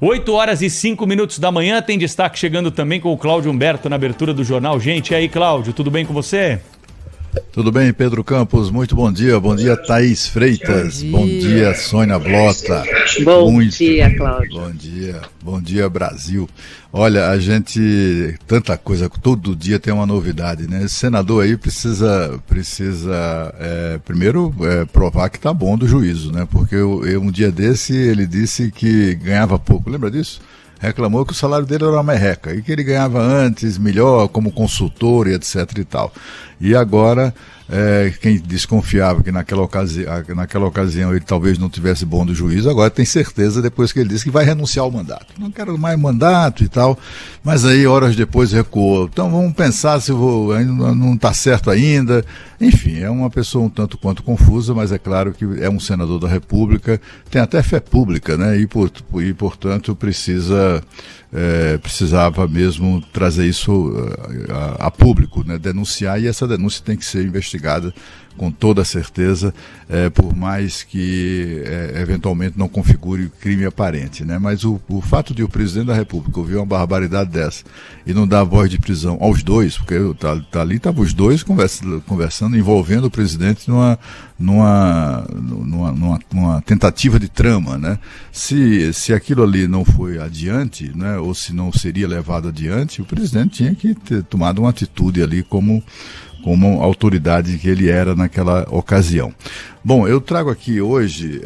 8h05 da manhã, tem destaque chegando também com o Cláudio Humberto na abertura do jornal. Gente, e aí, Cláudio, tudo bem com você? Tudo bem, Pedro Campos? Muito bom dia. Bom dia, Thaís Freitas. Bom dia, Sônia Blota. Bom dia, Cláudio. Bom dia, Brasil. Olha, a gente, tanta coisa, todo dia tem uma novidade, né? Esse senador aí precisa primeiro provar que tá bom do juízo, né? Porque um dia desse ele disse que ganhava pouco, lembra disso? Reclamou que o salário dele era uma merreca e que ele ganhava antes melhor como consultor e etc e tal. E agora, quem desconfiava que naquela ocasião ele talvez não tivesse bom do juízo, agora tem certeza depois que ele disse que vai renunciar ao mandato. Não quero mais mandato e tal, mas aí horas depois recuou. Então vamos pensar se ainda não está certo ainda. Enfim, é uma pessoa um tanto quanto confusa, mas é claro que é um senador da República, tem até fé pública, né? E portanto precisava mesmo trazer isso a público, né? Denunciar, e essa denúncia tem que ser investigada com toda certeza, por mais que eventualmente não configure crime aparente, né? Mas o fato de o presidente da República ouvir uma barbaridade dessa e não dar voz de prisão aos dois, porque ali estavam os dois conversando, envolvendo o presidente numa tentativa de trama, né? Se aquilo ali não foi adiante, né, ou se não seria levado adiante, o presidente tinha que ter tomado uma atitude ali como autoridade que ele era naquela ocasião. Bom, eu trago aqui hoje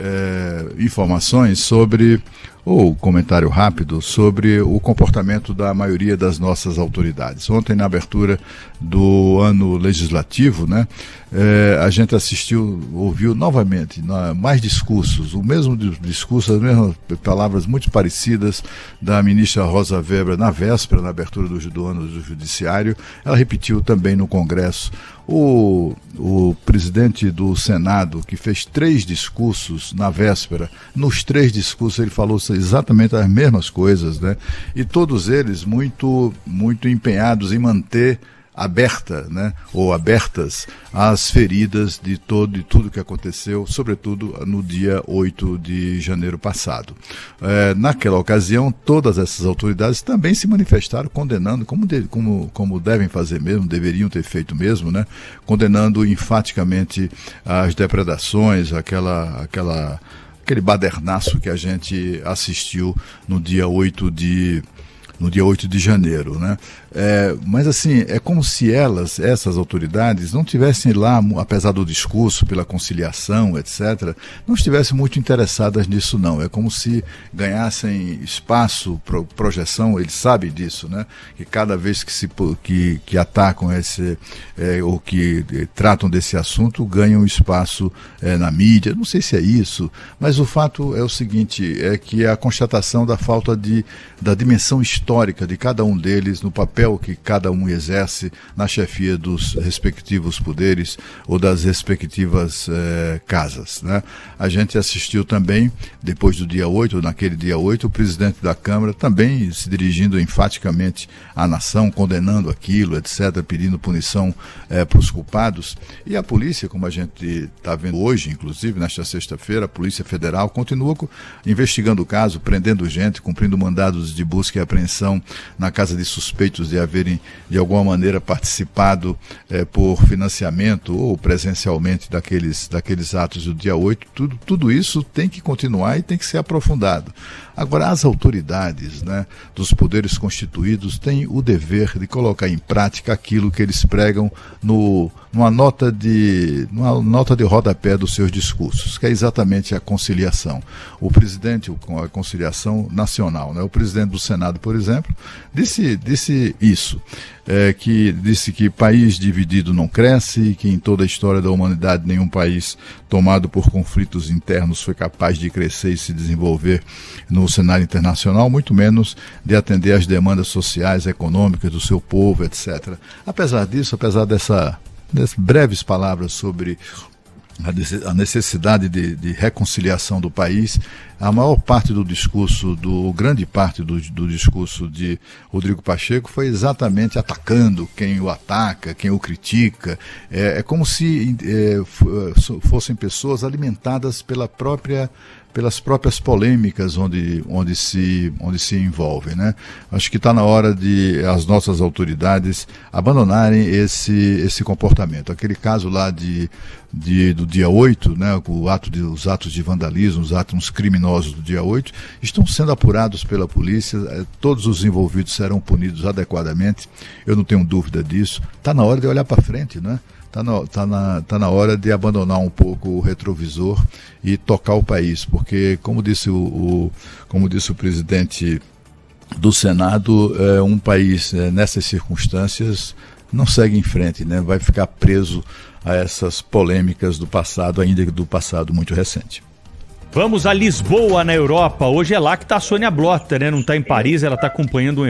informações sobre, ou comentário rápido, sobre o comportamento da maioria das nossas autoridades. Ontem, na abertura do ano legislativo, né, a gente ouviu novamente mais discursos, o mesmo discurso, as mesmas palavras muito parecidas da ministra Rosa Weber na véspera, na abertura do ano do Judiciário. Ela repetiu também no Congresso. O presidente do Senado, que fez 3 discursos na véspera, nos 3 discursos ele falou exatamente as mesmas coisas, né? E todos eles muito, muito empenhados em manter aberta, né, ou abertas as feridas de tudo que aconteceu, sobretudo no dia 8 de janeiro passado. Naquela ocasião, todas essas autoridades também se manifestaram condenando, como devem fazer mesmo, deveriam ter feito mesmo, né, condenando enfaticamente as depredações, aquele badernaço que a gente assistiu no dia 8 de janeiro, né? Mas assim, é como se essas autoridades não tivessem lá, apesar do discurso pela conciliação, etc., não estivessem muito interessadas nisso, não. É como se ganhassem espaço, projeção, eles sabem disso, né? Que cada vez que atacam ou que tratam desse assunto, ganham espaço na mídia. Não sei se é isso, mas o fato é o seguinte, é que a constatação da falta da dimensão histórica de cada um deles, no papel que cada um exerce na chefia dos respectivos poderes ou das respectivas casas, né? A gente assistiu também, depois do dia 8, naquele dia 8, o presidente da Câmara também se dirigindo enfaticamente à nação, condenando aquilo, etc., pedindo punição para os culpados. E a polícia, como a gente está vendo hoje, inclusive, nesta sexta-feira, a Polícia Federal continua investigando o caso, prendendo gente, cumprindo mandados de busca e apreensão na casa de suspeitos de haverem, de alguma maneira, participado por financiamento ou presencialmente daqueles atos do dia 8. Tudo isso tem que continuar e tem que ser aprofundado. Agora, as autoridades, né, dos poderes constituídos têm o dever de colocar em prática aquilo que eles pregam numa nota de rodapé dos seus discursos, que é exatamente a conciliação. O presidente, com a conciliação nacional, né, o presidente do Senado, por exemplo, disse isso, que disse que país dividido não cresce, que em toda a história da humanidade nenhum país tomado por conflitos internos foi capaz de crescer e se desenvolver no cenário internacional, muito menos de atender às demandas sociais, econômicas do seu povo, etc. Apesar disso, apesar dessas breves palavras sobre a necessidade de reconciliação do país, a maior parte do discurso, grande parte do discurso de Rodrigo Pacheco foi exatamente atacando quem o ataca, quem o critica. É como se fossem pessoas alimentadas pela própria pelas próprias polêmicas onde se envolvem, né? Acho que está na hora de as nossas autoridades abandonarem esse comportamento. Aquele caso lá do dia 8, né, os atos de vandalismo, os atos criminosos do dia 8, estão sendo apurados pela polícia, todos os envolvidos serão punidos adequadamente, eu não tenho dúvida disso. Está na hora de olhar para frente, né? Tá na hora de abandonar um pouco o retrovisor e tocar o país, porque, como disse o presidente do Senado, um país nessas circunstâncias não segue em frente, né? Vai ficar preso a essas polêmicas do passado, ainda do passado muito recente. Vamos a Lisboa, na Europa. Hoje é lá que está a Sônia Blota, né? Não está em Paris, ela está acompanhando um